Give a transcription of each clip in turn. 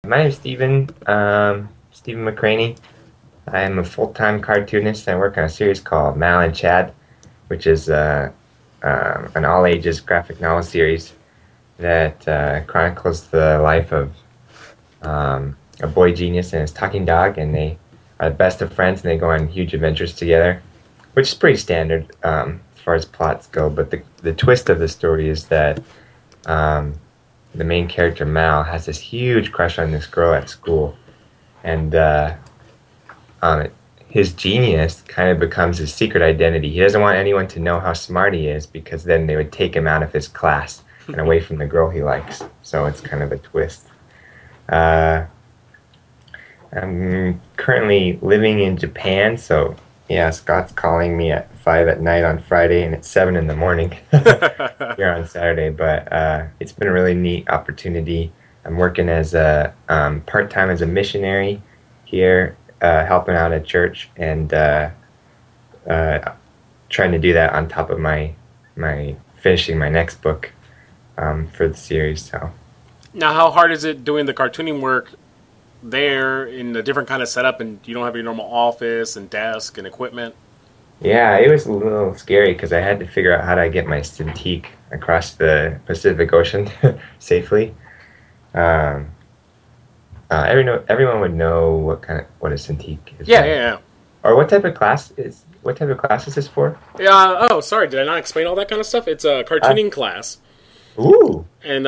My name's Stephen McCranie. I'm a full-time cartoonist. I work on a series called Mal and Chad, which is an all-ages graphic novel series that chronicles the life of a boy genius and his talking dog, and they are the best of friends, and they go on huge adventures together, which is pretty standard as far as plots go. But the twist of the story is that um, the main character Mal has this huge crush on this girl at school, and um, his genius kind of becomes his secret identity. He doesn't want anyone to know how smart he is because then they would take him out of his class and away from the girl he likes. So it's kind of a twist. Uh, I'm currently living in Japan, so yeah, Scott's calling me at 5 at night on Friday, and it's 7 in the morning here on Saturday. But it's been a really neat opportunity. I'm working as a part-time as a missionary here, helping out at church, and uh, trying to do that on top of my finishing my next book for the series. So. Now, how hard is it doing the cartooning work there in a different kind of setup, and you don't have your normal office and desk and equipment? Yeah, it was a little scary because I had to figure out how to get my Cintiq across the Pacific Ocean safely. Um, everyone would know what a Cintiq is, Yeah, right? yeah, Or what type of class is this for? yeah. Oh, sorry, did I not explain all that kind of stuff? It's a Uh, cartooning class, ooh, and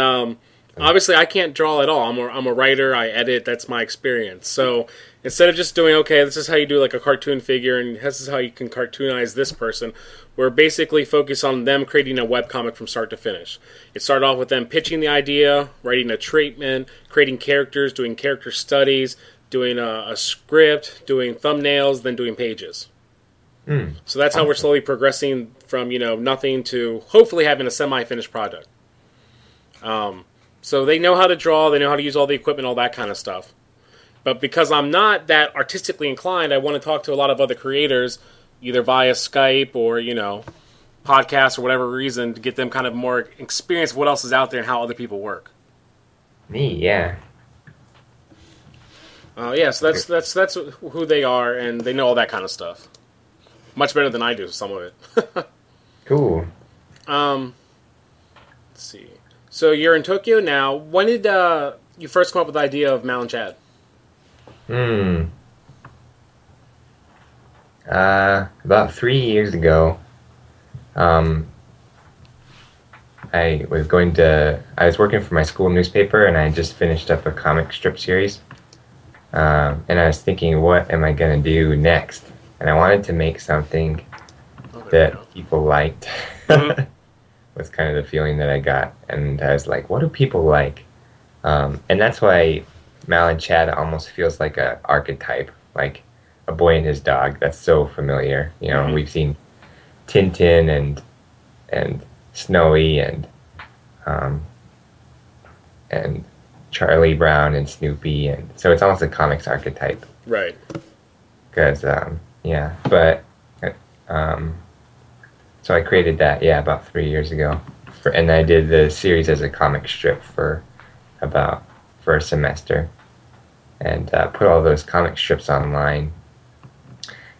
obviously I can't draw at all. I'm a writer. I edit. That's my experience. So instead of just doing, okay, this is how you do like a cartoon figure, and this is how you can cartoonize this person, we're basically focused on them creating a webcomic from start to finish. It started off with them pitching the idea, writing a treatment, creating characters, doing character studies, doing a script, doing thumbnails, then doing pages. So that's how we're awesome. slowly progressing from nothing to hopefully having a semi-finished product. So they know how to draw, they know how to use all the equipment, all that kind of stuff. But because I'm not that artistically inclined, I want to talk to a lot of other creators, either via Skype or, podcasts or whatever reason, to get them kind of more experience of what else is out there and how other people work. Me, yeah. Yeah, so that's who they are, and they know all that kind of stuff. Much better than I do, some of it. Cool. Let's see. So you're in Tokyo now. When did you first come up with the idea of Mal and Chad? Hmm. About 3 years ago, um, I was working for my school newspaper, and I just finished up a comic strip series. And I was thinking, what am I gonna do next? And I wanted to make something Oh, there we that people liked. go. Mhm. Was kind of the feeling that I got, and I was like, what do people like? And that's why Mal and Chad almost feels like a archetype, like a boy and his dog. That's so familiar. Mhm. We've seen Tintin and Snowy um, and Charlie Brown and Snoopy, and so it's almost a comics archetype. Right. Because yeah, but um, so I created that, yeah, about 3 years ago, and I did the series as a comic strip for a semester, and put all those comic strips online,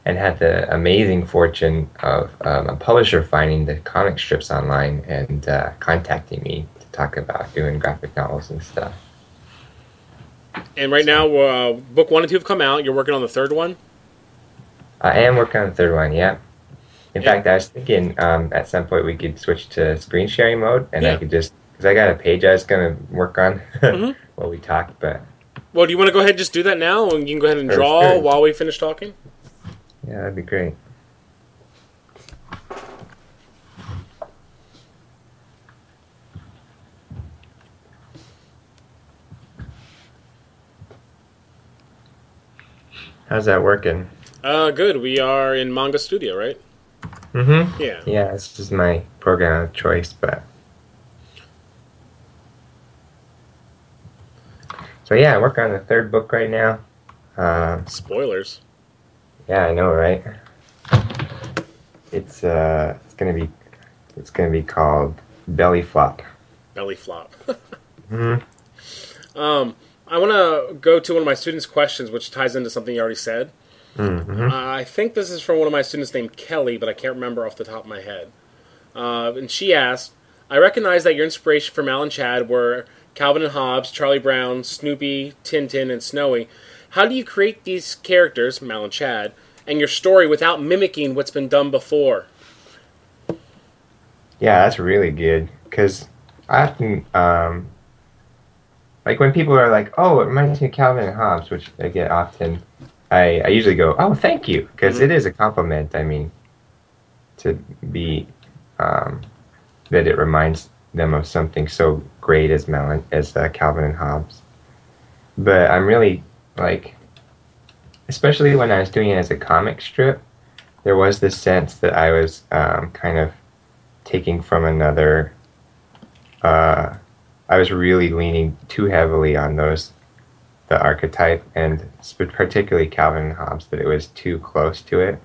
and had the amazing fortune of a publisher finding the comic strips online and contacting me to talk about doing graphic novels and stuff. And right So now, book 1 and 2 have come out. You're working on the third one. I am working on the third one, yeah. In Yeah. fact, I was thinking at some point we could switch to screen sharing mode, and I Yeah. could just, because I got a page I was going to work on Hmm. while we talk, but Well, do you want to go ahead and just do that now, and you can go ahead and sure, draw sure. while we finish talking? Yeah, that'd be great. How's that working? Good. We are in Manga Studio, right? Mm-hmm. Yeah. Yeah, this is my program of choice, but so yeah, I work on the third book right now. Uh, Spoilers. yeah, I know, right? It's gonna be called Belly Flop. Belly flop. Hmm. um, I want to go to one of my students' questions, which ties into something you already said. Mm-hmm. I think this is from one of my students named Kelly, but I can't remember off the top of my head. And she asked, I recognize that your inspiration for Mal and Chad were Calvin and Hobbes, Charlie Brown, Snoopy, Tintin, and Snowy. How do you create these characters, Mal and Chad, and your story without mimicking what's been done before? Yeah, that's really good. Because I often, like when people are like, "Oh, it reminds me of Calvin and Hobbes," which I get often, I usually go, "Oh, thank you," because it is a compliment. I mean, to be that it reminds them of something so great as Calvin and Hobbes. But I'm really like, especially when I was doing it as a comic strip, there was this sense that I was kind of taking from another. I was really leaning too heavily on the archetype, and particularly Calvin and Hobbes, that it was too close to it.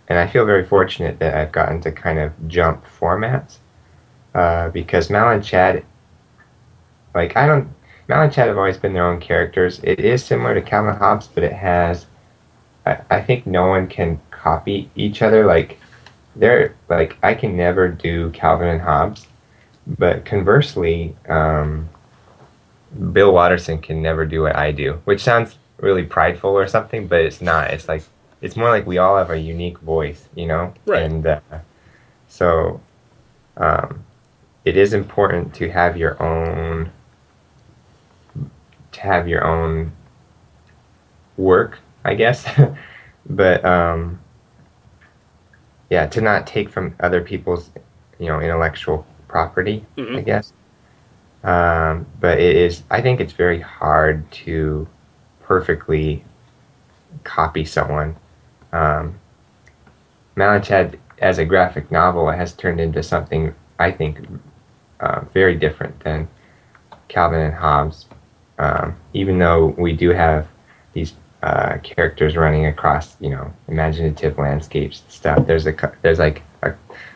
And I feel very fortunate that I've gotten to kind of jump formats, because Mal and Chad, Mal and Chad have always been their own characters. It is similar to Calvin and Hobbes, but it has, I think no one can copy each other. I can never do Calvin and Hobbes, but conversely, Bill Watterson can never do what I do, which sounds really prideful or something, but it's not. It's more like we all have a unique voice, you know? Right. And so it is important to have your own work, I guess. But yeah, to not take from other people's, intellectual property, I guess. But I think it's very hard to perfectly copy someone. Mal and Chad, as a graphic novel, has turned into something, I think, very different than Calvin and Hobbes. Even though we do have these characters running across, imaginative landscapes and stuff, there's a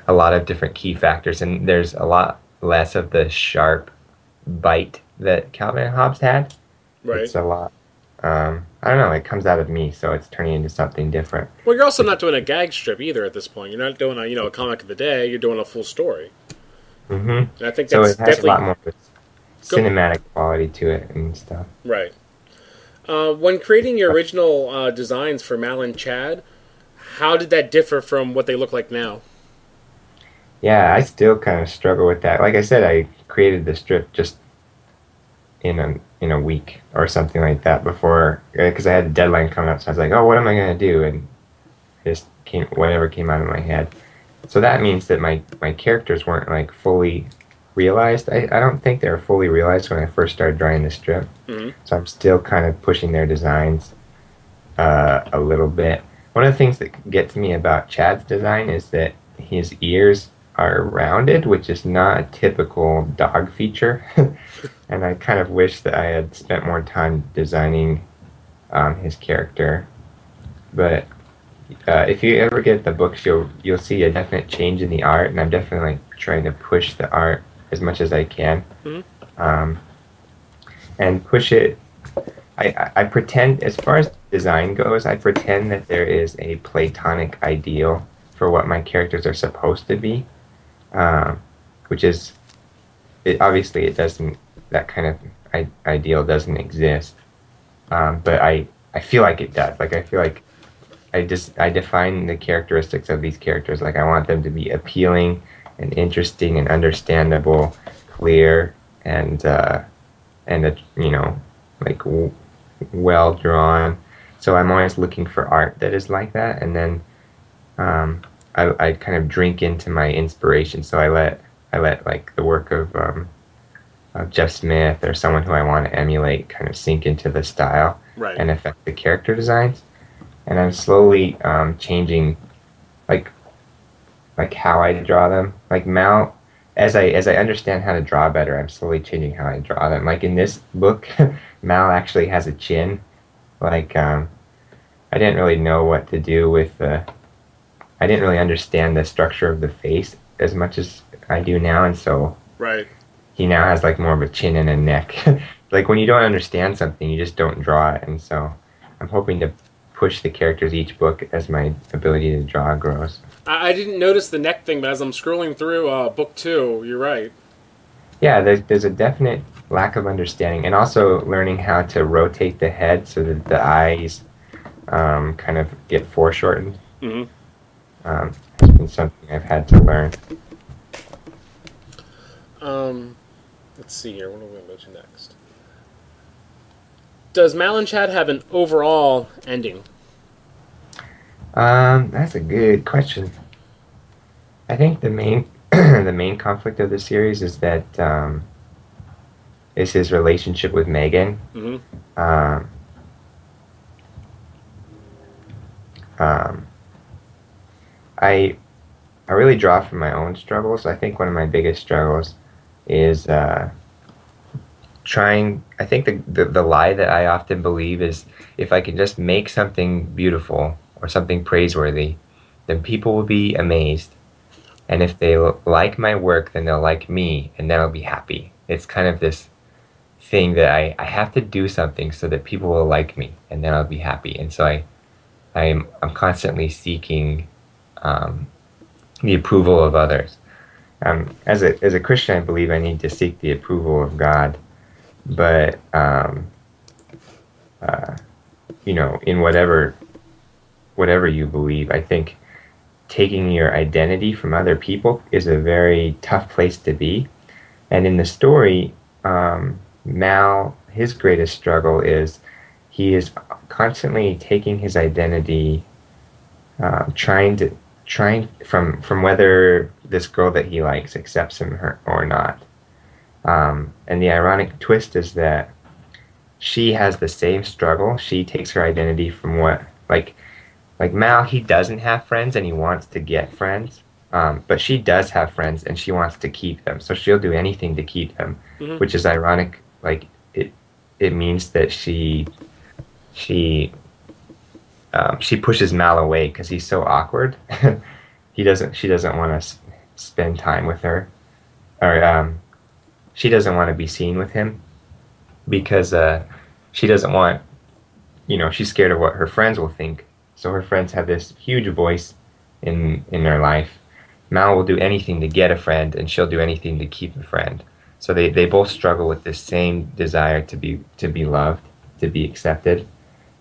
lot of different key factors, and there's a lot less of the sharp bite that Calvin and Hobbes had. Right. It's a lot. I don't know. It comes out of me, so it's turning into something different. Well, you're also not doing a gag strip either at this point. You're not doing a comic of the day. You're doing a full story. Mm-hmm. And I think so that's it has definitely a lot more cinematic quality to it and stuff. Right. When creating your original designs for Mal and Chad, how did that differ from what they look like now? Yeah, I still kind of struggle with that. Like I said, I created the strip just in a week or something like that before, because I had a deadline coming up. So I was like, oh, what am I going to do? And just whatever came out of my head. So that means that my characters weren't like fully realized. I don't think they were fully realized when I first started drawing the strip. Mm-hmm. So I'm still kind of pushing their designs a little bit. One of the things that gets me about Chad's design is that his ears are rounded, which is not a typical dog feature. And I kind of wish that I had spent more time designing his character. But if you ever get the books, you'll see a definite change in the art, and I'm definitely trying to push the art as much as I can. Mm-hmm. And push it. I pretend, as far as design goes, I pretend that there is a Platonic ideal for what my characters are supposed to be, which is, obviously it doesn't, that kind of ideal doesn't exist, but I feel like it does. Like I feel like I define the characteristics of these characters. Like I want them to be appealing and interesting and understandable, clear, and like well drawn. So I'm always looking for art that is like that, and then I kind of drink into my inspiration. So I let like the work of Jeff Smith or someone who I want to emulate kind of sink into the style, right, and affect the character designs. And I'm slowly changing like how I draw them. Like Mal, as I understand how to draw better, I'm slowly changing how I draw them. Like in this book, Mal actually has a chin. Like I didn't really know what to do with I didn't really understand the structure of the face as much as I do now, and so right, he now has like more of a chin and a neck. Like when you don't understand something, you just don't draw it. And so I'm hoping to push the characters each book as my ability to draw grows. I didn't notice the neck thing, but as I'm scrolling through book 2, you're right. Yeah, there's a definite lack of understanding, and also learning how to rotate the head so that the eyes kind of get foreshortened. Mm-hmm. Has been something I've had to learn. Let's see here. What are we going to go to next? Does Mal and Chad have an overall ending? That's a good question. I think the main the main conflict of the series is that is his relationship with Megan. Mm-hmm. I really draw from my own struggles. I think one of my biggest struggles is trying. I think the lie that I often believe is if I can just make something beautiful or something praiseworthy, then people will be amazed. And if they like my work, then they'll like me, and then I'll be happy. It's kind of this thing that I have to do something so that people will like me, and then I'll be happy. And so I'm constantly seeking the approval of others. As a Christian, I believe I need to seek the approval of God, but in whatever you believe, I think taking your identity from other people is a very tough place to be. And in the story, Mal, his greatest struggle is he is constantly taking his identity, trying from whether this girl that he likes accepts him or not. And the ironic twist is that she has the same struggle. She takes her identity from like Mal, he doesn't have friends and he wants to get friends. But she does have friends and she wants to keep them. So she'll do anything to keep them, Mm-hmm. which is ironic. Like it means that she pushes Mal away because he's so awkward. She doesn't want to spend time with her, or she doesn't want to be seen with him because she doesn't want, she's scared of what her friends will think. So her friends have this huge voice in their life. Mal will do anything to get a friend, and she'll do anything to keep a friend. So they both struggle with this same desire to be loved, to be accepted,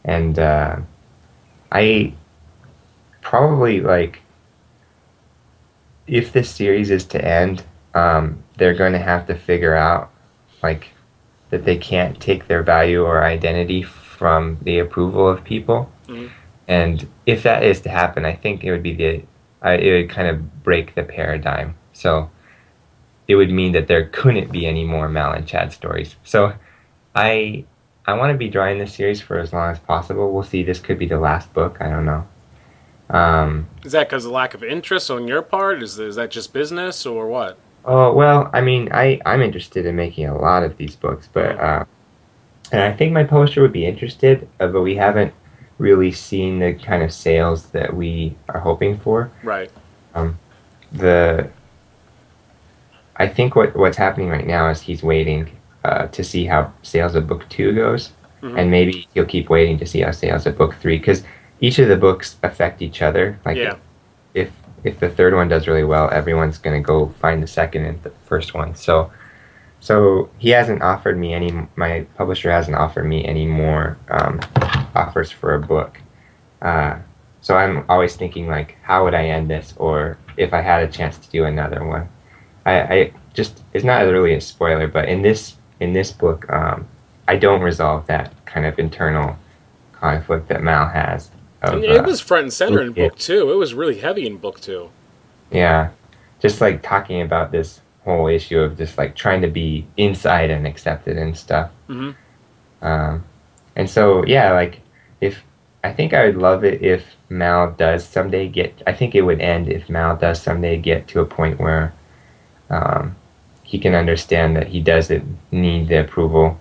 and I probably like if this series is to end, they're going to have to figure out like that they can't take their value or identity from the approval of people. Mm-hmm. And if that is to happen, I think it would be it would kind of break the paradigm. So it would mean that there couldn't be any more Mal and Chad stories. So I want to be drawing this series for as long as possible. We'll see. This could be the last book. I don't know. Is that because of lack of interest on your part? Is that just business or what? Oh, well, I mean, I'm interested in making a lot of these books, but and I think my publisher would be interested, but we haven't really seen the kind of sales that we are hoping for. Right. I think what's happening right now is he's waiting to see how sales of book 2 goes, Mm-hmm. and maybe he'll keep waiting to see how sales of book 3, because each of the books affect each other. Like Yeah. if the third one does really well, everyone's going to go find the second and the first one. So he hasn't offered me my publisher hasn't offered me any more offers for a book. So I'm always thinking like, how would I end this? Or if I had a chance to do another one. I just, it's not really a spoiler, but in this book, I don't resolve that kind of internal conflict that Mal has. And it was front and center in book 2. It was really heavy in book 2. Yeah. Just like talking about this whole issue of just like trying to be inside and accepted and stuff. Mm-hmm. And so, yeah, like I think I would love it if Mal does someday I think it would end if Mal does someday get to a point where he can understand that he doesn't need the approval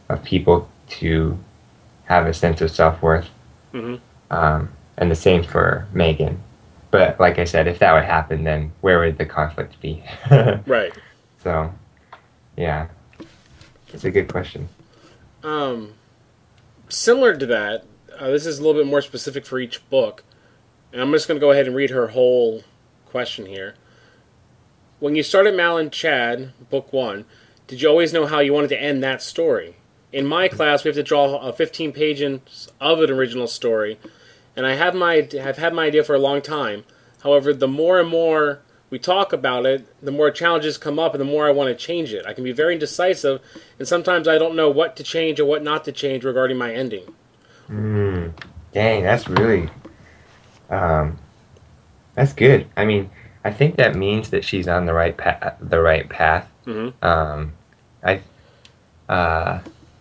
of people to have a sense of self-worth. Mm-hmm. And the same for Megan. But like I said, if that would happen, then where would the conflict be? Right. So, Yeah, it's a good question. Similar to that, this is a little bit more specific for each book, and I'm just going to go ahead and read her whole question here. When you started Mal and Chad, book 1, did you always know how you wanted to end that story? In my class, we have to draw 15 pages of an original story, and I've had my idea for a long time. However, the more and more we talk about it, the more challenges come up, and the more I want to change it. I can be very indecisive, and sometimes I don't know what to change or what not to change regarding my ending. Dang, that's really, that's good. I mean, I think that means that she's on the right path. The right path. I,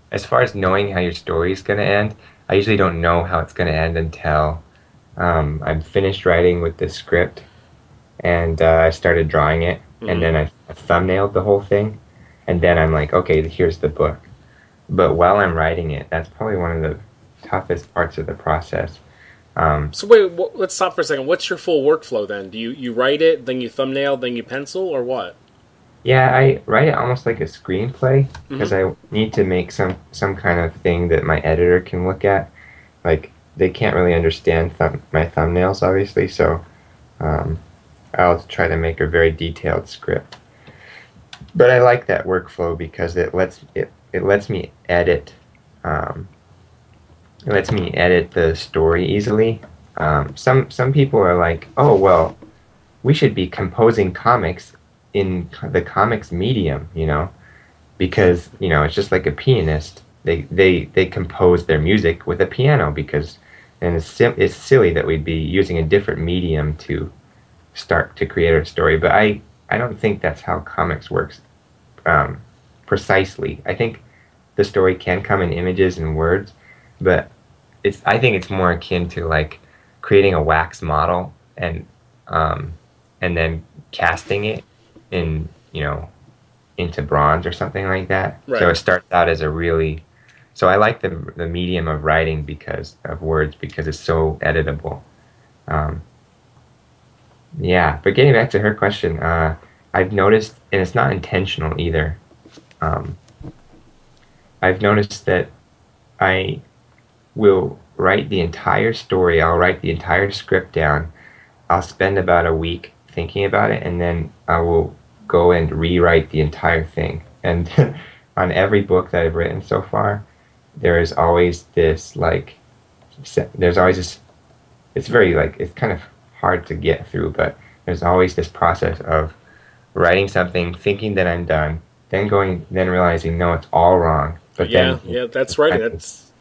as far as knowing how your story is going to end, I usually don't know how it's going to end until I'm finished writing with the script, and I started drawing it, and then I thumbnailed the whole thing, and then I'm like, okay, here's the book. But while I'm writing it, that's probably one of the toughest parts of the process. So wait, let's stop for a second. What's your full workflow then? Do you write it, then you thumbnail, then you pencil, or what? Yeah, I write it almost like a screenplay because I need to make some kind of thing that my editor can look at. Like, they can't really understand my thumbnails, obviously, so I'll try to make a very detailed script. But I like that workflow because it lets me edit the story easily. Some people are like, oh well, we should be composing comics in the comics medium, because it's just like a pianist. They compose their music with a piano and it's silly that we'd be using a different medium to start to create a story. But I don't think that's how comics works precisely. I think the story can come in images and words, but I think it's more akin to like creating a wax model and then casting it into bronze or something like that. Right. So it starts out as so I like the medium of writing because of words, because it's so editable. Yeah, but getting back to her question, I've noticed, and it's not intentional either, I've noticed that I will write the entire story, I'll write the entire script down, I'll spend about a week thinking about it, and then I will go and rewrite the entire thing. And on every book that I've written so far, there is always this, it's very, it's kind of hard to get through, but there's always this process of writing something, thinking that I'm done, then realizing, no, it's all writing. But that's writing. That's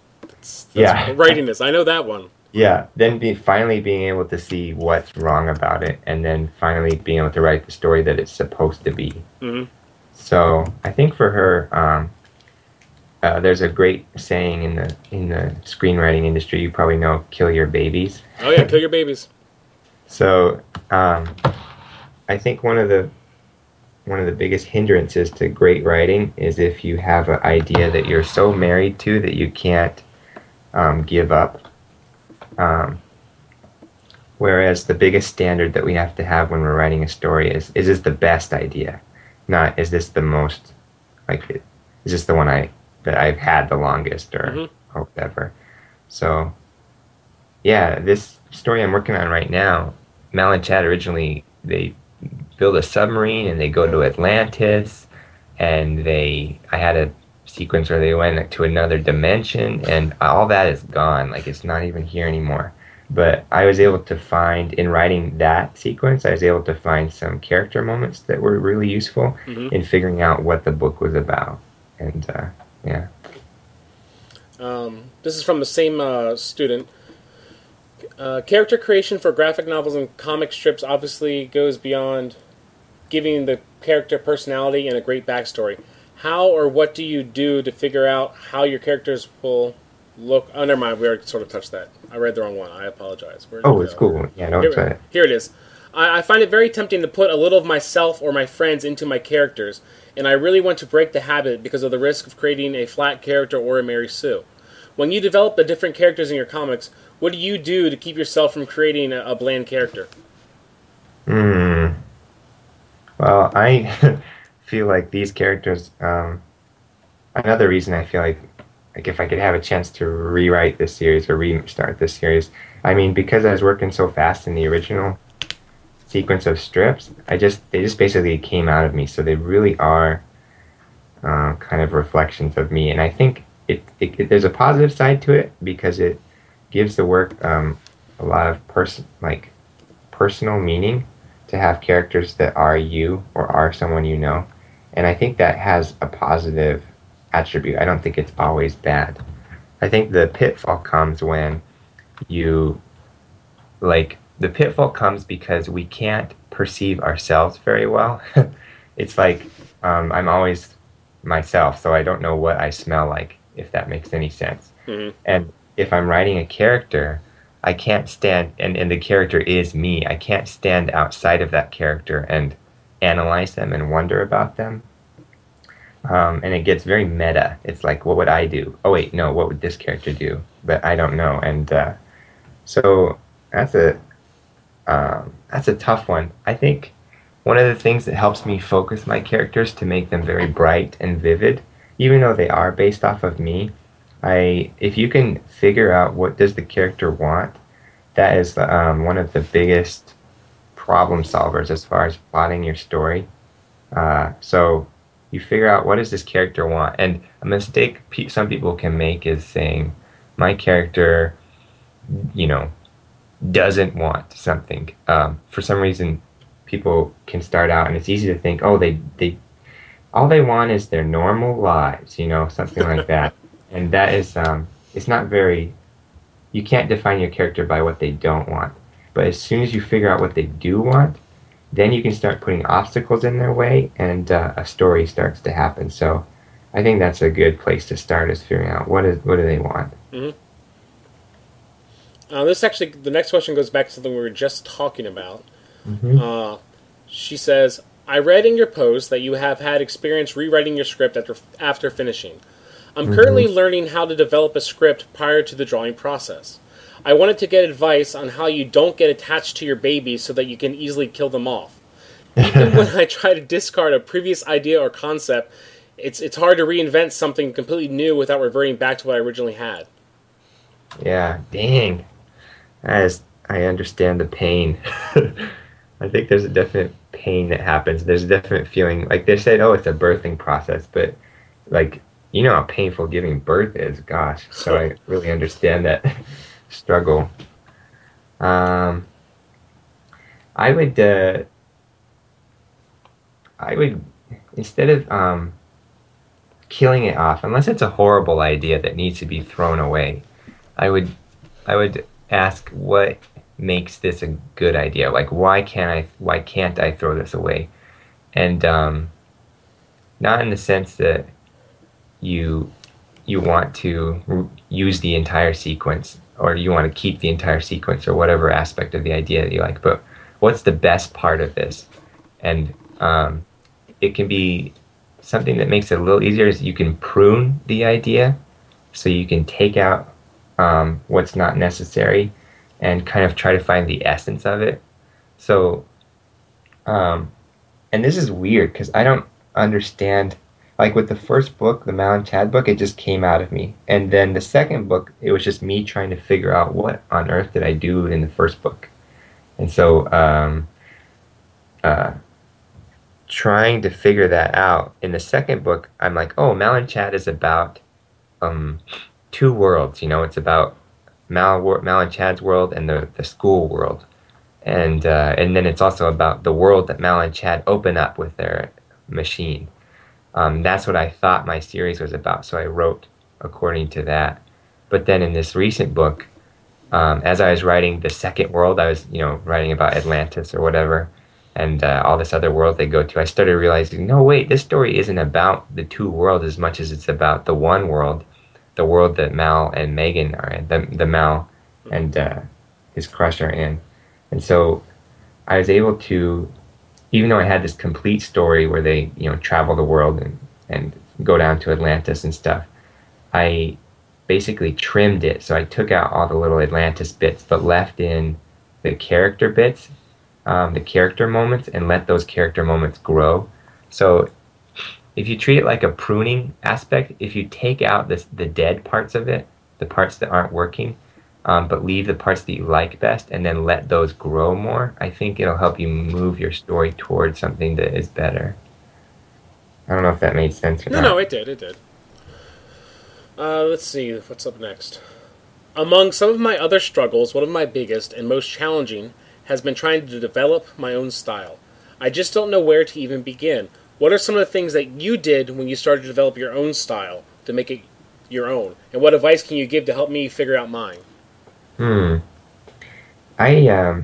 writing this. I know that one. Yeah, then finally being able to see what's wrong about it, and then finally being able to write the story that it's supposed to be. So I think for her, there's a great saying in the screenwriting industry. You probably know, "Kill your babies." Oh yeah, kill your babies. So I think one of the biggest hindrances to great writing is if you have an idea that you're so married to that you can't give up. Whereas the biggest standard that we have to have when we're writing a story is this the best idea? Not, is this the most, is this the one that I've had the longest or whatever. So, yeah, this story I'm working on right now, Mal and Chad originally, they build a submarine and they go to Atlantis, and I had a sequence where they went to another dimension, and all that is gone. It's not even here anymore. But I was able to find, in writing that sequence, I was able to find some character moments that were really useful in figuring out what the book was about. And yeah. This is from the same student. Character creation for graphic novels and comic strips obviously goes beyond giving the character personality and a great backstory. How or what do you do to figure out how your characters will look? Oh, never mind. We already sort of touched that. I read the wrong one. I apologize. It's cool. Yeah, don't try it. Here it is. I find it very tempting to put a little of myself or my friends into my characters, and I really want to break the habit because of the risk of creating a flat character or a Mary Sue. When you develop the different characters in your comics, what do you do to keep yourself from creating a bland character? Well, feel like these characters. Another reason I feel like if I could have a chance to rewrite this series or restart this series, I mean, because I was working so fast in the original sequence of strips, they just basically came out of me. So they really are kind of reflections of me, and I think there's a positive side to it because it gives the work a lot of personal meaning to have characters that are you or are someone you know, and I think that has a positive attribute. I don't think it's always bad. I think the pitfall comes when you the pitfall comes because we can't perceive ourselves very well. It's like I'm always myself, so I don't know what I smell like, if that makes any sense. Mm-hmm. And if I'm writing a character, I can't stand, and the character is me, I can't stand outside of that character and analyze them and wonder about them. And it gets very meta. It's like, what would I do? Oh, wait, no, what would this character do? But I don't know. And so that's a tough one. I think one of the things that helps me focus my characters to make them very bright and vivid, even though they are based off of me, if you can figure out what does the character want, that is one of the biggest problem solvers as far as plotting your story. So you figure out what does this character want, and a mistake some people can make is saying, my character, doesn't want something. For some reason, people can start out, and it's easy to think, oh, they all they want is their normal lives, something like that. And that is, it's not very, you can't define your character by what they don't want. But as soon as you figure out what they do want, then you can start putting obstacles in their way, and a story starts to happen. So I think that's a good place to start, is figuring out what do they want. Mm-hmm. The next question goes back to something we were just talking about. Mm-hmm. She says, I read in your post that you have had experience rewriting your script after finishing. I'm currently learning how to develop a script prior to the drawing process. I wanted to get advice on how you don't get attached to your babies so that you can easily kill them off. Even when I try to discard a previous idea or concept, it's hard to reinvent something completely new without reverting back to what I originally had. Yeah, dang. I understand the pain. I think there's a definite pain that happens. There's a definite feeling, like they said, oh, it's a birthing process, but like, how painful giving birth is, gosh. So I really understand that struggle. I would instead of killing it off, unless it's a horrible idea that needs to be thrown away, I would ask what makes this a good idea. Like, why can't I throw this away? And not in the sense that you want to use the entire sequence, or you want to keep the entire sequence, or whatever aspect of the idea that you like, but what's the best part of this? And it can be something that makes it a little easier is you can prune the idea, so you can take out what's not necessary and kind of try to find the essence of it. So, and this is weird because I don't understand, like with the first book, the Mal and Chad book, it just came out of me. And then the second book, it was just me trying to figure out what on earth did I do in the first book. And so, trying to figure that out in the second book, I'm like, oh, Mal and Chad is about two worlds. It's about Mal and Chad's world and the school world, and then it's also about the world that Mal and Chad open up with their machine. That's what I thought my series was about, so I wrote according to that. But then in this recent book, as I was writing the second world, I was writing about Atlantis or whatever, and all this other world they go to. I started realizing, no, wait, this story isn't about the two worlds as much as it's about the one world. The world that Mal and Megan are in, the Mal and his crush are in. And so I was able to, even though I had this complete story where they, travel the world and go down to Atlantis and stuff, I basically trimmed it. So I took out all the little Atlantis bits, but left in the character bits, the character moments, and let those character moments grow. So if you treat it like a pruning aspect, if you take out the dead parts of it, the parts that aren't working, but leave the parts that you like best, and then let those grow more, I think it'll help you move your story towards something that is better. I don't know if that made sense or No, no, not. it did. It did. Let's see. What's up next? Among some of my other struggles, one of my biggest and most challenging has been trying to develop my own style. I just don't know where to even begin. What are some of the things that you did when you started to develop your own style to make it your own? And what advice can you give to help me figure out mine? Hmm. I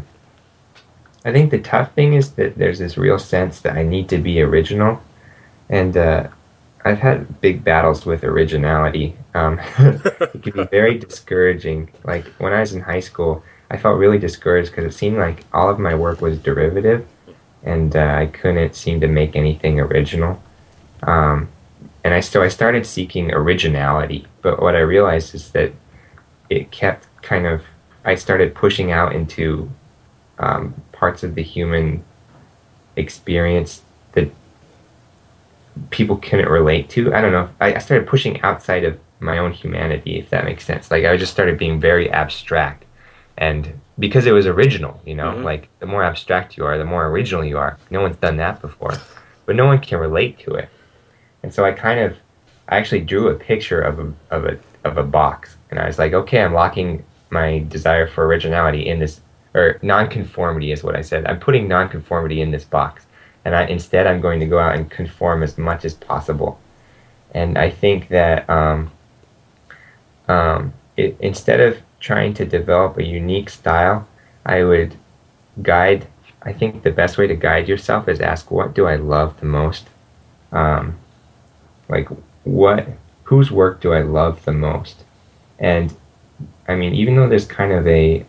I think the tough thing is that there's this real sense that I need to be original, and I've had big battles with originality. It can be very discouraging. Like when I was in high school, I felt really discouraged because it seemed like all of my work was derivative, and I couldn't seem to make anything original. Um, and I started seeking originality, but what I realized is that it kept kind of I started pushing out into parts of the human experience that people couldn't relate to. I don't know. I started pushing outside of my own humanity, if that makes sense. Like I just started being very abstract, and because it was original, Mm-hmm. like the more abstract you are, the more original you are. No one's done that before, but no one can relate to it. And so I actually drew a picture of a box, and I was like, okay, I'm locking my desire for originality in this, or nonconformity is what I said. I'm putting nonconformity in this box, and instead I'm going to go out and conform as much as possible. And I think that instead of trying to develop a unique style, I would guide. I think the best way to guide yourself is ask, what do I love the most? Um, like what whose work do I love the most? And I mean, even though there's kind of a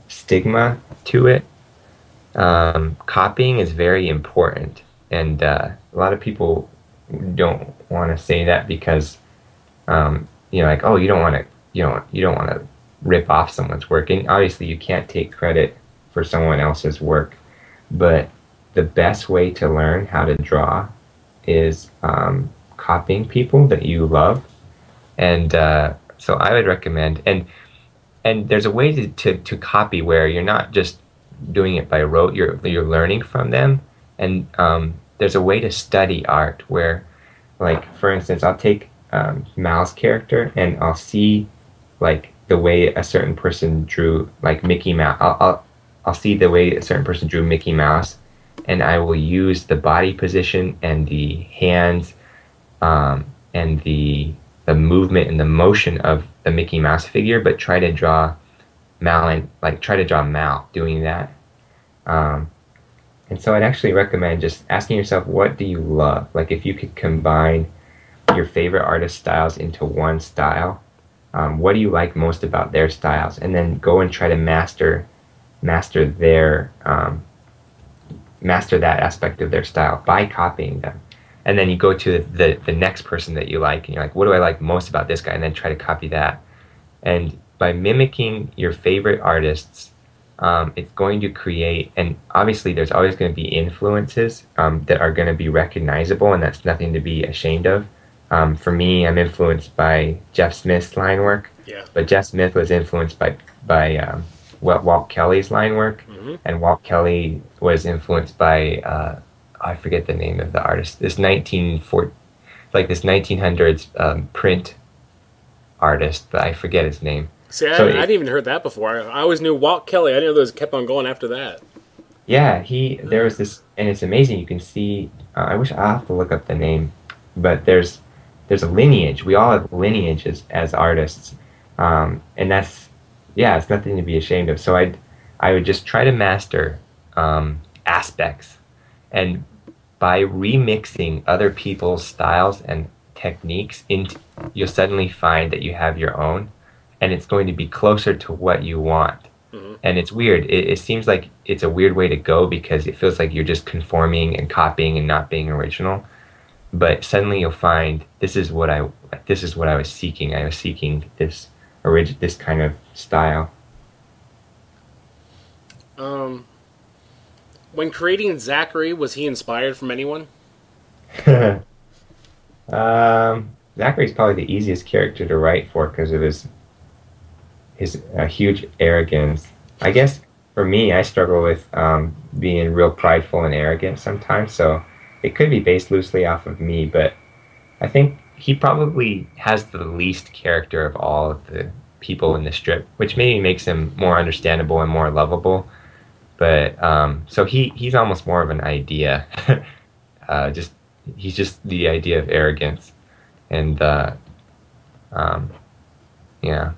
stigma to it, copying is very important, and a lot of people don't want to say that because like, oh, you don't want to rip off someone's work, and obviously you can't take credit for someone else's work, but the best way to learn how to draw is copying people that you love. And so I would recommend, and there's a way to copy where you're not just doing it by rote, you're learning from them. And there's a way to study art where, like, for instance, I'll take Mal's character and I'll see like the way a certain person drew like Mickey Mouse. I'll see the way a certain person drew Mickey Mouse, and I will use the body position and the hands and the movement and the motion of the Mickey Mouse figure, but try to draw Mal and like try to draw Mal doing that. Um, and so I'd actually recommend just asking yourself, what do you love? Like if you could combine your favorite artist styles into one style, what do you like most about their styles? And then go and try to master their master that aspect of their style by copying them. And then you go to the next person that you like, and you're like, what do I like most about this guy? And then try to copy that. And by mimicking your favorite artists, it's going to create, and obviously there's always going to be influences that are going to be recognizable, and that's nothing to be ashamed of. For me, I'm influenced by Jeff Smith's line work, Yeah. but Jeff Smith was influenced by Walt Kelly's line work, Mm-hmm. and Walt Kelly was influenced by I forget the name of the artist. This 1900s print artist, but I forget his name. See, So I didn't even heard that before. I always knew Walt Kelly. I didn't know those kept on going after that. yeah, there was this, and it's amazing. You can see. I wish I'll have to look up the name, but there's a lineage. We all have lineages as artists, and that's yeah, it's nothing to be ashamed of. So I would just try to master aspects, and by remixing other people's styles and techniques, you'll suddenly find that you have your own, and it's going to be closer to what you want. Mm-hmm. And it's weird. It seems like it's a weird way to go because it feels like you're just conforming and copying and not being original. But suddenly you'll find this is what I was seeking. I was seeking this kind of style. Um, when creating Zachary, was he inspired from anyone? Zachary's probably the easiest character to write for because of his huge arrogance. I guess for me, I struggle with being real prideful and arrogant sometimes, so it could be based loosely off of me, but I think he probably has the least character of all of the people in the strip, which maybe makes him more understandable and more lovable. But so he's almost more of an idea. Just he's just the idea of arrogance, and um, yeah.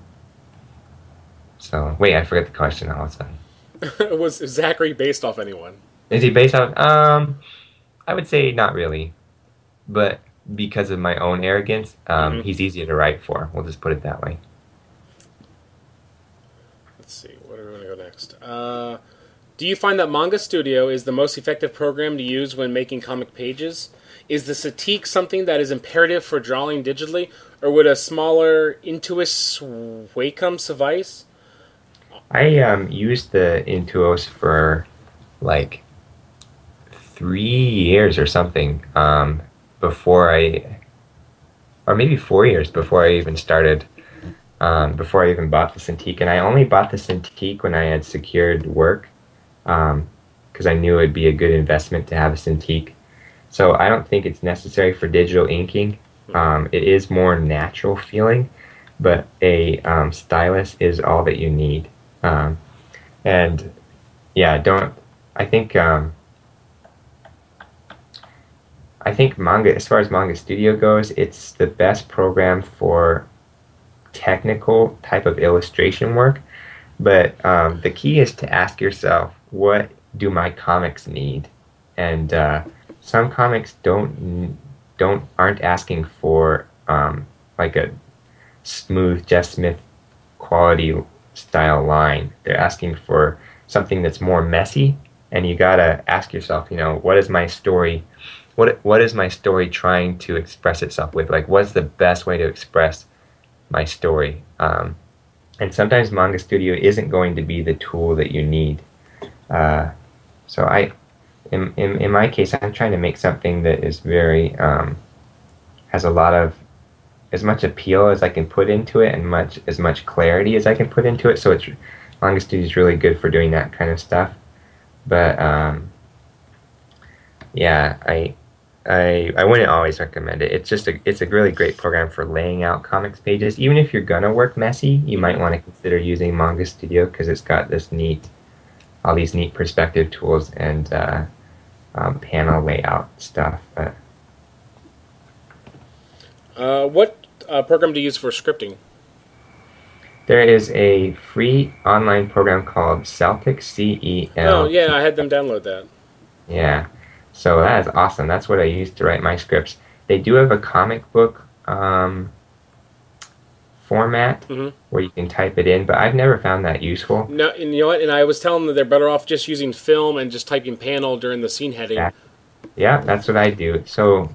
So wait, I forget the question all of a sudden. Was Zachary based off anyone? Is he based on? I would say not really, but because of my own arrogance, Hmm. he's easier to write for. We'll just put it that way. Let's see. Where do we want to go next? Do you find that Manga Studio is the most effective program to use when making comic pages? Is the Satique something that is imperative for drawing digitally, or would a smaller Intuos Wacom suffice? I used the Intuos for like 3 years or something before or maybe 4 years before I even started, before I even bought the Cintiq. And I only bought the Cintiq when I had secured work because I knew it'd be a good investment to have a Cintiq. So I don't think it's necessary for digital inking. It is more natural feeling, but a stylus is all that you need. Um, and yeah, don't. I think I think manga, as far as Manga Studio goes, it's the best program for technical type of illustration work. But the key is to ask yourself, what do my comics need? And some comics aren't asking for like a smooth Jeff Smith quality style line. They're asking for something that's more messy, and you gotta ask yourself, what is my story? What is my story trying to express itself with? Like, what's the best way to express my story? And sometimes Manga Studio isn't going to be the tool that you need. Uh, so in my case, I'm trying to make something that is very has a lot of as much appeal as I can put into it, and as much clarity as I can put into it. So it's Manga Studio is really good for doing that kind of stuff. But yeah, I wouldn't always recommend it. It's a really great program for laying out comics pages. Even if you're gonna work messy, you might want to consider using Manga Studio because it's got all these neat perspective tools and panel layout stuff. What program do you use for scripting? There is a free online program called Celtic, Oh, CEL. yeah, I had them download that. Yeah, so that is awesome. That's what I use to write my scripts. They do have a comic book format Hmm. where you can type it in, but I've never found that useful. No, and you know what? And I was telling them that they're better off just using film and just typing panel during the scene heading. Yeah, yeah, that's what I do. So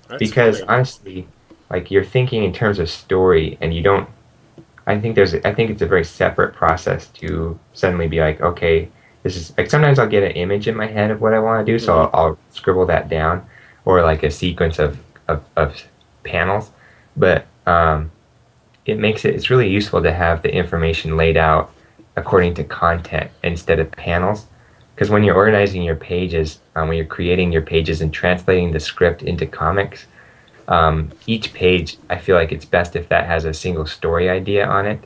That's because funny. honestly, like you're thinking in terms of story, and you don't. I think it's a very separate process to suddenly be like, okay, this is like sometimes I'll get an image in my head of what I want to do, so Hmm. I'll scribble that down, or like a sequence of panels. But it's really useful to have the information laid out according to content instead of panels. Because when you're organizing your pages, when you're creating your pages and translating the script into comics, each page, I feel like it's best if that has a single story idea on it.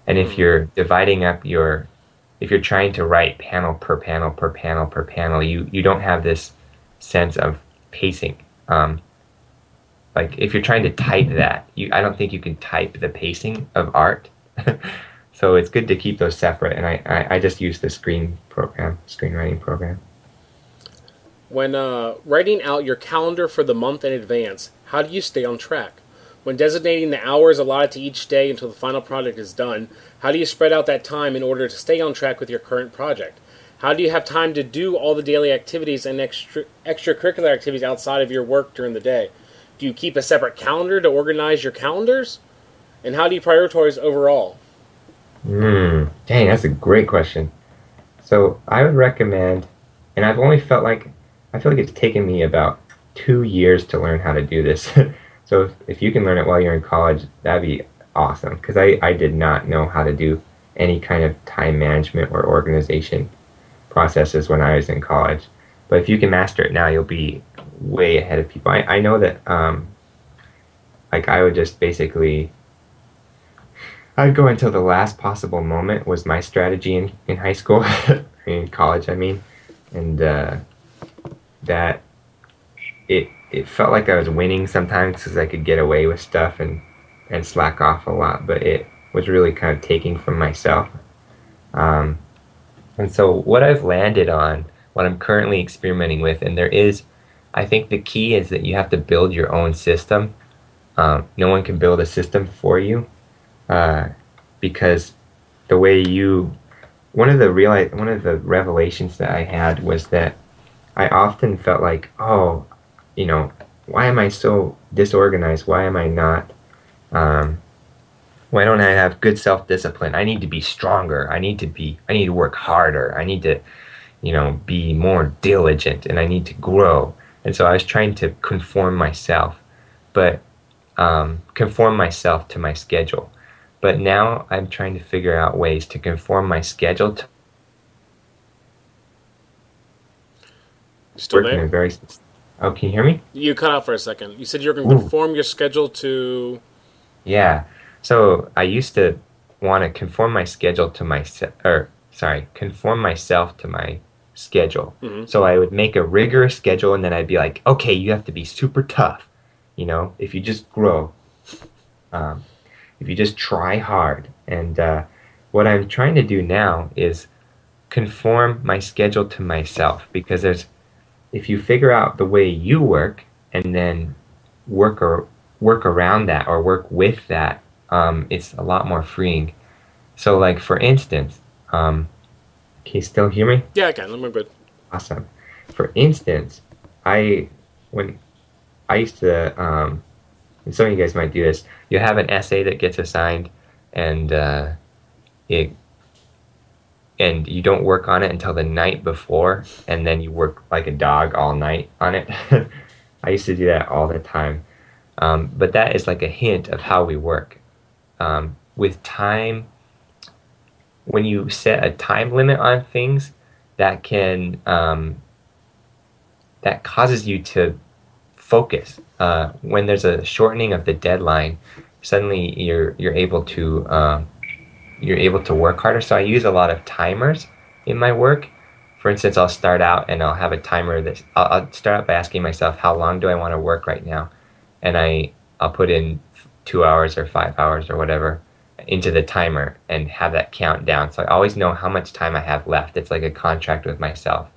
And if Hmm. you're dividing up if you're trying to write panel per panel per panel per panel, you don't have this sense of pacing. Like if you're trying to type that, I don't think you can type the pacing of art. So it's good to keep those separate. And I just use the screenwriting program. When writing out your calendar for the month in advance, how do you stay on track? When designating the hours allotted to each day until the final project is done, how do you spread out that time in order to stay on track with your current project? How do you have time to do all the daily activities and extracurricular activities outside of your work during the day? Do you keep a separate calendar to organize your calendars? And how do you prioritize overall? Dang, that's a great question. So I would recommend, and I feel like it's taken me about 2 years to learn how to do this. So if you can learn it while you're in college, that'd be awesome. Because I did not know how to do any kind of time management or organization processes when I was in college. But if you can master it now, you'll be way ahead of people. I know that like I would just basically I'd go until the last possible moment was my strategy in high school, in college, I mean, and that it felt like I was winning sometimes because I could get away with stuff and slack off a lot, but it was really kind of taking from myself. Um, and so what I've landed on, what I'm currently experimenting with, and there is, I think the key is that you have to build your own system. No one can build a system for you, uh, because the way you, one of the revelations that I had was that I often felt like, oh, why am I so disorganized? Why am I not? Um, why don't I have good self-discipline? I need to be stronger. I need to work harder. I need to, be more diligent, and I need to grow. And so I was trying to conform myself, but conform myself to my schedule. But now I'm trying to figure out ways to conform my schedule to Still work in a there? very. Oh, can you hear me? You cut out for a second. You said you're going to Ooh. conform your schedule to. Yeah. So I used to want to conform my schedule to conform myself to my schedule. Mhm. So I would make a rigorous schedule, and then I'd be like, okay, you have to be super tough. If you just grow, um, if you just try hard. And what I'm trying to do now is conform my schedule to myself, because if you figure out the way you work and then work around that or work with that, it's a lot more freeing. So, like for instance, can you still hear me? Yeah, I can. I'm good. Awesome. For instance, I when I used to, and some of you guys might do this. You have an essay that gets assigned, and it and you don't work on it until the night before, and then you work like a dog all night on it. I used to do that all the time. But that is like a hint of how we work. With time, when you set a time limit on things, that that causes you to focus. When there's a shortening of the deadline, suddenly you're able to work harder. So I use a lot of timers in my work. For instance, I'll start out and I'll have a timer that I'll start out by asking myself, how long do I want to work right now? And I'll put in 2 hours or 5 hours or whatever into the timer and have that count down. So I always know how much time I have left. It's like a contract with myself.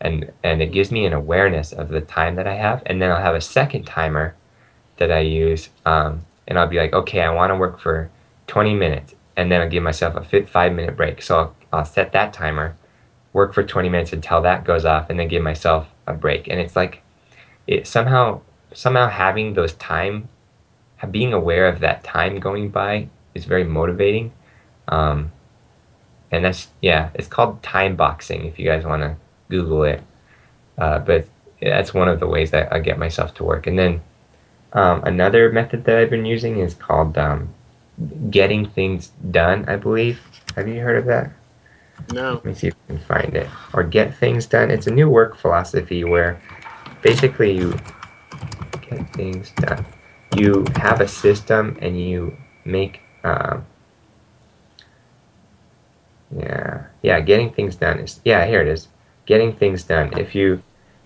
And it gives me an awareness of the time that I have. And then I'll have a second timer that I use, and I'll be like, okay, I want to work for 20 minutes, and then I'll give myself a 5-minute break. So I'll set that timer, work for 20 minutes until that goes off, and then give myself a break. And it's like it somehow having those being aware of that time going by is very motivating. Um, and it's called time boxing if you guys want to Google it. But that's one of the ways that I get myself to work. And then another method that I've been using is called getting things done, I believe. Have you heard of that? No. Let me see if I can find it. Or get things done. It's a new work philosophy where basically you get things done. You have a system and you make getting things done is, here it is. Getting things done.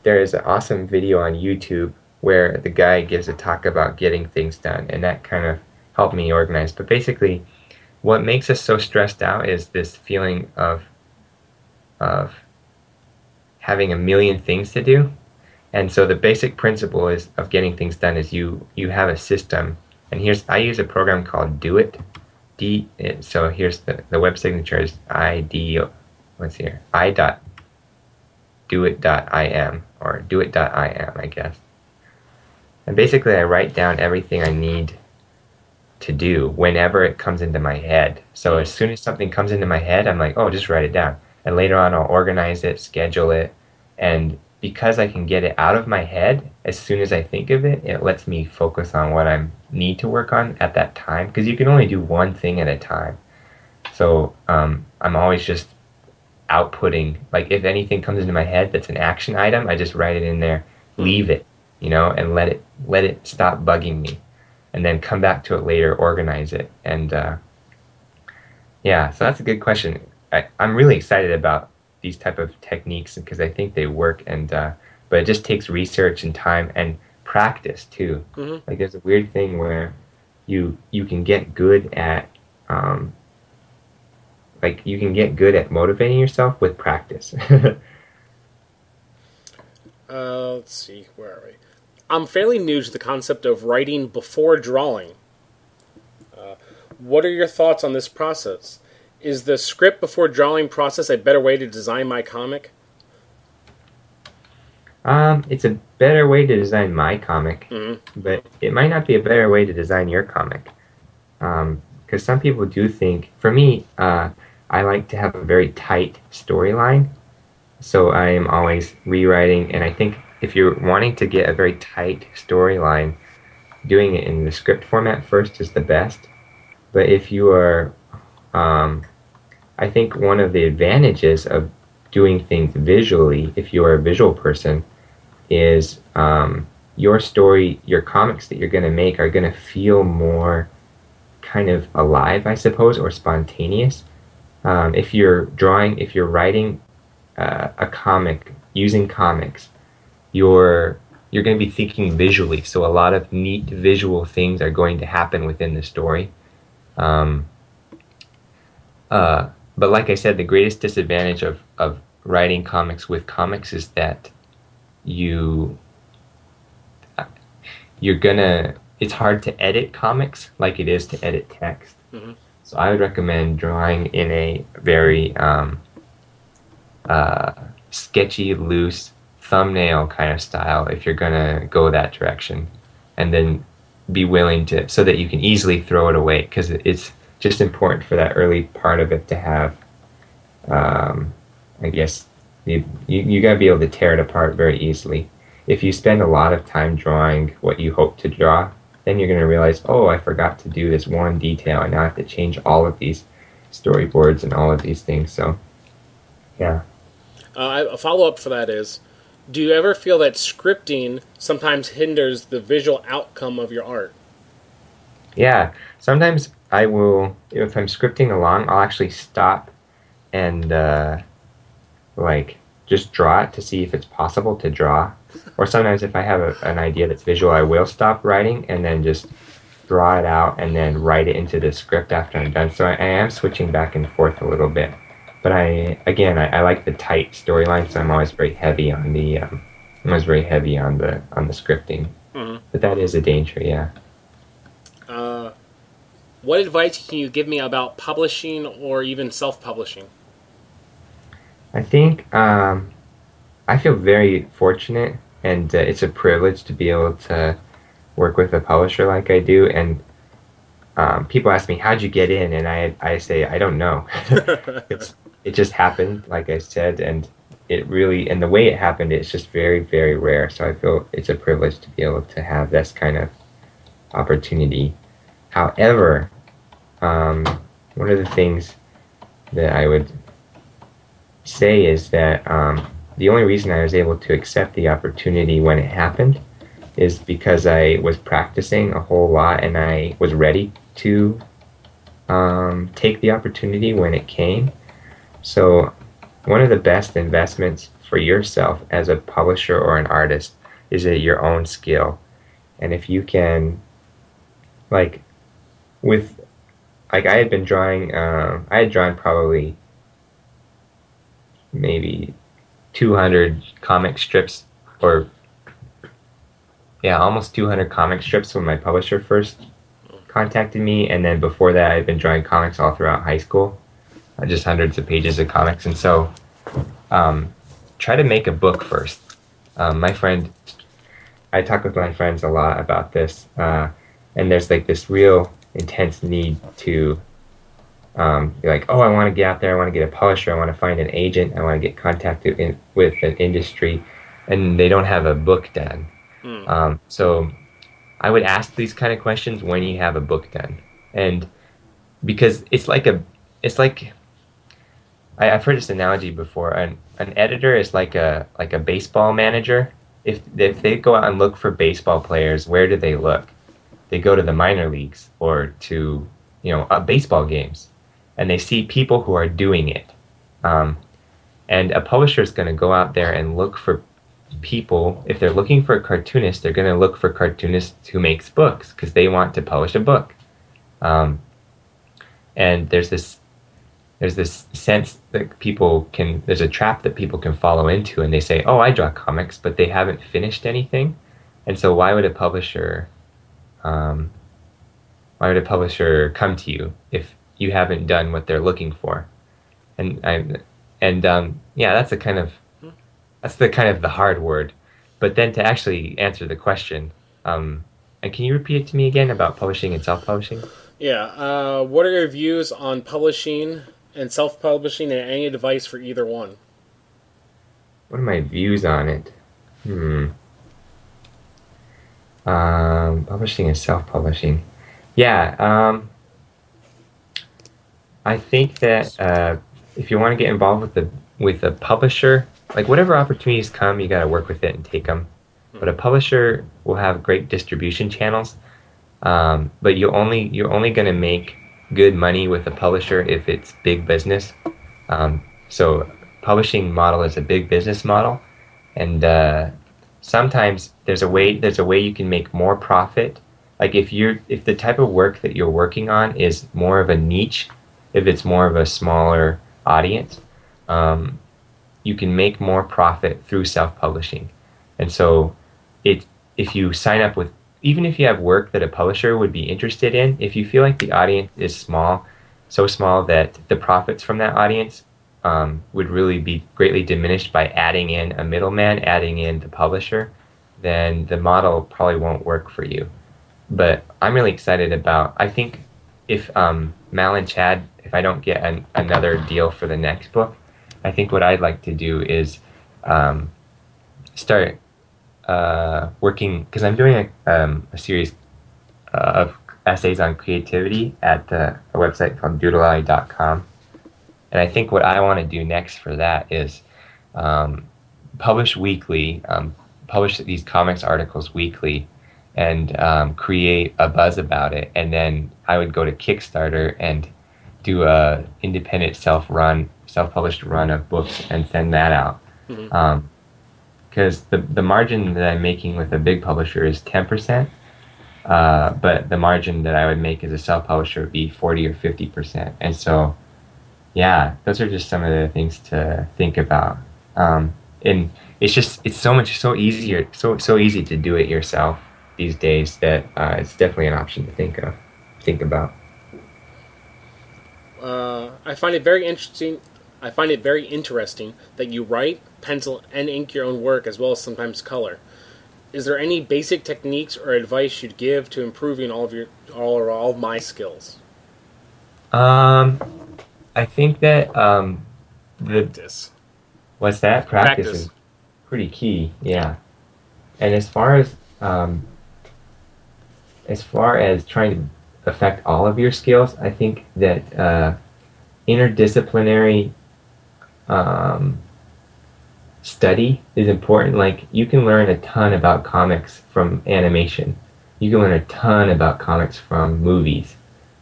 There is an awesome video on YouTube where the guy gives a talk about getting things done, and that kind of helped me organize. But basically, what makes us so stressed out is this feeling of having a million things to do. And so the basic principle of getting things done is you have a system. And I use a program called Do It. So here's the web signature is what's here? I.doit.im or doit.im, I guess. And basically I write down everything I need to do whenever it comes into my head. So as soon as something comes into my head, I'm like, oh, just write it down. And later on I'll organize it, schedule it, and because I can get it out of my head as soon as I think of it, it lets me focus on what I need to work on at that time because you can only do one thing at a time. So I'm always just outputting. Like if anything comes into my head that's an action item, I just write it in there, leave it, and let it stop bugging me, and then come back to it later, organize it, and yeah. So that's a good question. I'm really excited about these type of techniques because I think they work, and but it just takes research and time and practice too. Mm-hmm. Like there's a weird thing where you can get good at um, you can get good at motivating yourself with practice. Let's see, where are we? I'm fairly new to the concept of writing before drawing. What are your thoughts on this process? Is the script before drawing process a better way to design my comic? It's a better way to design my comic, Mm-hmm. but it might not be a better way to design your comic. Because some people do think, for me, I like to have a very tight storyline, so I am always rewriting, and I think if you're wanting to get a very tight storyline, doing it in the script format first is the best. But if you are, I think one of the advantages of doing things visually, if you are a visual person, is your story, your comics that you're going to make are going to feel more kind of alive, I suppose, or spontaneous. If you're drawing, if you're writing a comic using comics, you're going to be thinking visually. So a lot of neat visual things are going to happen within the story. Um, but like I said, the greatest disadvantage of writing comics with comics is that you you're gonna it's hard to edit comics like it is to edit text. Mm-hmm. So I would recommend drawing in a very sketchy, loose thumbnail kind of style if you're gonna go that direction, and then be willing to so that you can easily throw it away because it's just important for that early part of it to have. I guess you gotta be able to tear it apart very easily. If you spend a lot of time drawing what you hope to draw, then you're gonna realize, oh, I forgot to do this one detail, and now I have to change all of these storyboards and all of these things. So, yeah. A follow-up for that is, do you ever feel that scripting sometimes hinders the visual outcome of your art? Yeah, sometimes I will, if I'm scripting along, I'll actually stop and just draw it to see if it's possible to draw. Or sometimes if I have an idea that's visual, I will stop writing and then just draw it out and then write it into the script after I'm done. So I am switching back and forth a little bit. But I like the tight storyline, so I'm always very heavy on the scripting. Mm-hmm. But that is a danger, yeah. What advice can you give me about publishing or even self-publishing? I think I feel very fortunate, and it's a privilege to be able to work with a publisher like I do. And people ask me, "How'd you get in?" And I say, "I don't know." It just happened, like I said, and the way it happened, it's just very, very rare. So I feel it's a privilege to be able to have this kind of opportunity. However, one of the things that I would say is that the only reason I was able to accept the opportunity when it happened is because I was practicing a whole lot and I was ready to take the opportunity when it came. So one of the best investments for yourself as a publisher or an artist is your own skill. And if you can, I had been drawing, I had drawn probably maybe 200 comic strips, or yeah, almost 200 comic strips when my publisher first contacted me, and then before that I had been drawing comics all throughout high school, just hundreds of pages of comics. And so try to make a book first. I talk with my friends a lot about this, and there's this real intense need to be like, oh, I want to get out there, I want to get a publisher, I want to find an agent, I want to get contacted with an industry, and they don't have a book done. Hmm. So I would ask these kind of questions when you have a book done, and because it's like I've heard this analogy before. An editor is like a baseball manager. If they go out and look for baseball players, where do they look? They go to the minor leagues or to baseball games, and they see people who are doing it. Um, and a publisher is going to go out there and look for people. If they're looking for a cartoonist, they're going to look for cartoonists who makes books because they want to publish a book. Um, and there's this sense that there's a trap that people can follow into, and they say, oh, I draw comics, but they haven't finished anything. And so um, why would a publisher come to you if you haven't done what they're looking for? And yeah, that's the kind of the hard word. But then to actually answer the question, and can you repeat it to me again about publishing and self-publishing? Yeah. What are your views on publishing and self-publishing, and any advice for either one? What are my views on it? Hmm. Publishing and self-publishing. Yeah. I think that if you want to get involved with a publisher, like whatever opportunities come, you got to work with it and take them. But a publisher will have great distribution channels. But you're only going to make good money with a publisher if it's big business. So publishing model is a big business model, and sometimes there's a way you can make more profit. Like if the type of work that you're working on is more of a niche, if it's more of a smaller audience, you can make more profit through self-publishing. And so if you sign up with, even if you have work that a publisher would be interested in, if you feel like the audience is small, so small that the profits from that audience would really be greatly diminished by adding in a middleman, adding in the publisher, then the model probably won't work for you. But I'm really excited I think if Mal and Chad, if I don't get another deal for the next book, I think what I'd like to do is start working, because I'm doing a series of essays on creativity at a website called doodleye.com. And I think what I want to do next for that is publish weekly, publish these comics articles weekly, and create a buzz about it. And then I would go to Kickstarter and do a independent self-published run of books and send that out. Mm-hmm. Because the margin that I'm making with a big publisher is 10%, but the margin that I would make as a self-publisher would be 40 or 50%. And so, yeah, those are just some of the things to think about. And it's so easy to do it yourself these days that it's definitely an option to think about. I find it very interesting. I find it very interesting that you write, pencil, and ink your own work, as well as sometimes color. Is there any basic techniques or advice you'd give to improving all of my skills? I think that Practice. what's that? Practice is pretty key. Yeah. And as far as trying to affect all of your skills, I think that interdisciplinary study is important. Like, you can learn a ton about comics from animation. You can learn a ton about comics from movies.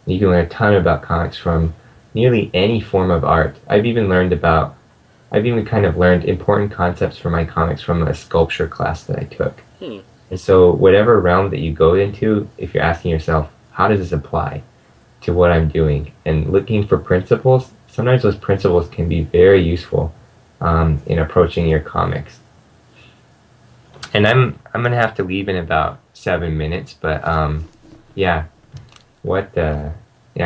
You can learn a ton about comics from nearly any form of art. I've even kind of learned important concepts for my comics from a sculpture class that I took. And so whatever realm that you go into, if you're asking yourself, how does this apply to what I'm doing? And looking for principles, sometimes those principles can be very useful in approaching your comics. And I'm gonna have to leave in about 7 minutes, but yeah,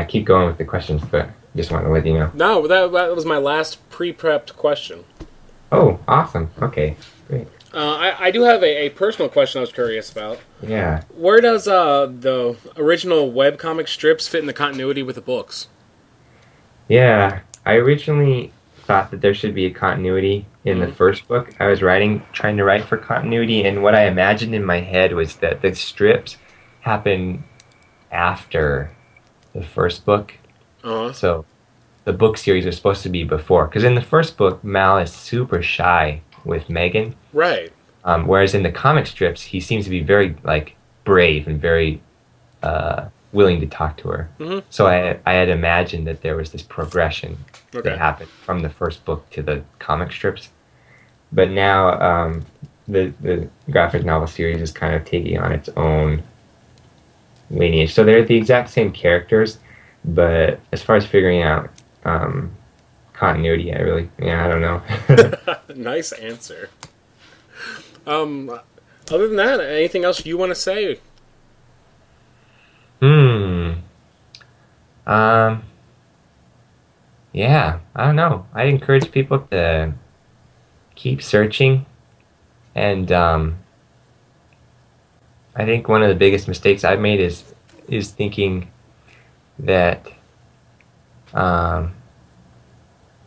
keep going with the questions, but just wanted to let you know. No, that was my last pre-prepped question. Oh, awesome. Okay, great. I do have a personal question I was curious about. Yeah. Where does the original webcomic strips fit in the continuity with the books? Yeah, I originally thought that there should be a continuity in the Mm-hmm. first book. I was trying to write for continuity, and what I imagined in my head was that the strips happen after the first book. Uh-huh. So the book series was supposed to be before. Because in the first book, Mal is super shy with Megan, Right. whereas in the comic strips, he seems to be very like brave and very willing to talk to her. Mm-hmm. So I had imagined that there was this progression that Okay. happened from the first book to the comic strips. But now the graphic novel series is kind of taking on its own lineage. So they're the exact same characters, but as far as figuring out continuity, I don't know. Nice answer. Other than that, anything else you want to say? Hmm. Um. Yeah, I don't know. I encourage people to keep searching, and I think one of the biggest mistakes I've made is thinking that um,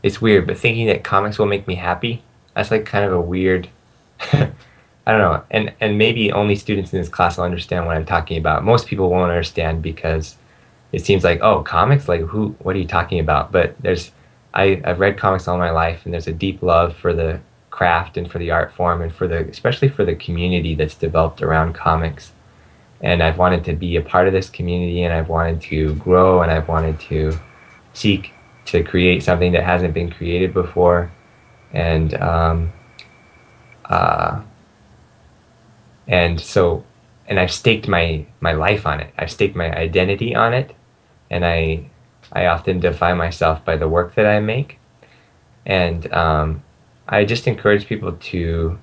it's weird, but thinking that comics will make me happy. That's like kind of a weird. I don't know, and maybe only students in this class will understand what I'm talking about. Most people won't understand because it seems like, oh, comics, like who? What are you talking about? But I've read comics all my life, and there's a deep love for the craft and for the art form and especially for the community that's developed around comics. And I've wanted to be a part of this community, and I've wanted to grow, and I've wanted to seek to create something that hasn't been created before, and uh, and I've staked my life on it. I've staked my identity on it, and I often define myself by the work that I make. And I just encourage people to,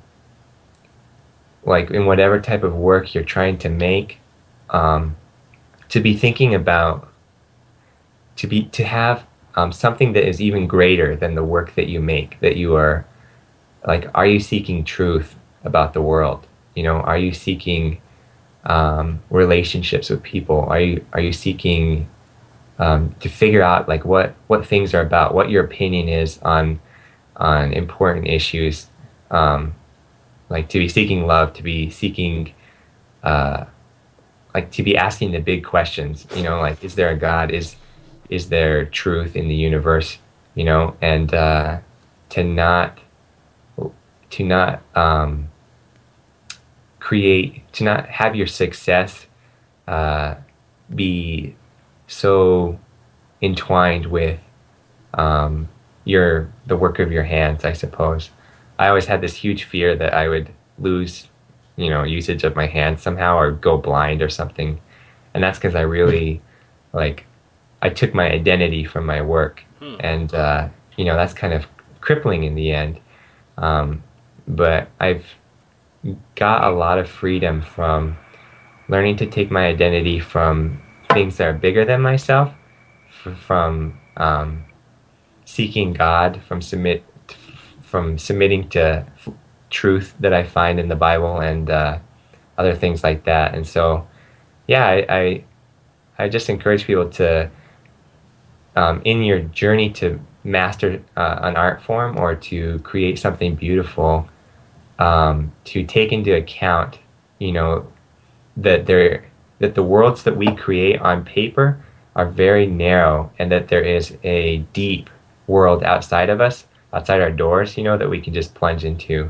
like, in whatever type of work you're trying to make, to be thinking about to have something that is even greater than the work that you make. That you are like, are you seeking truth about the world? You know, are you seeking relationships with people? Are you seeking to figure out like what things are about, what your opinion is on important issues, like to be seeking love, to be seeking like to be asking the big questions, you know, like is there a God? Is there truth in the universe? You know, and to not to not create to not have your success be so entwined with the work of your hands, I suppose. I always had this huge fear that I would lose, you know, usage of my hands somehow or go blind or something. And that's because I really like I took my identity from my work, Hmm. and you know, that's kind of crippling in the end. But I've got a lot of freedom from learning to take my identity from things that are bigger than myself, from seeking God, from submitting to truth that I find in the Bible and other things like that. And so, yeah, I just encourage people to, in your journey to master an art form or to create something beautiful, to take into account, you know, that the worlds that we create on paper are very narrow, and that there is a deep world outside of us, outside our doors, you know, that we can just plunge into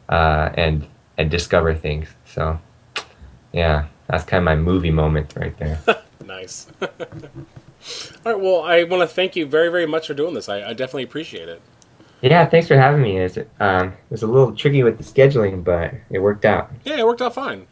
and discover things. So, yeah, that's kind of my movie moment right there. Nice. All right. Well, I want to thank you very, very much for doing this. I definitely appreciate it. Yeah, thanks for having me. It was a little tricky with the scheduling, but it worked out. Yeah, it worked out fine.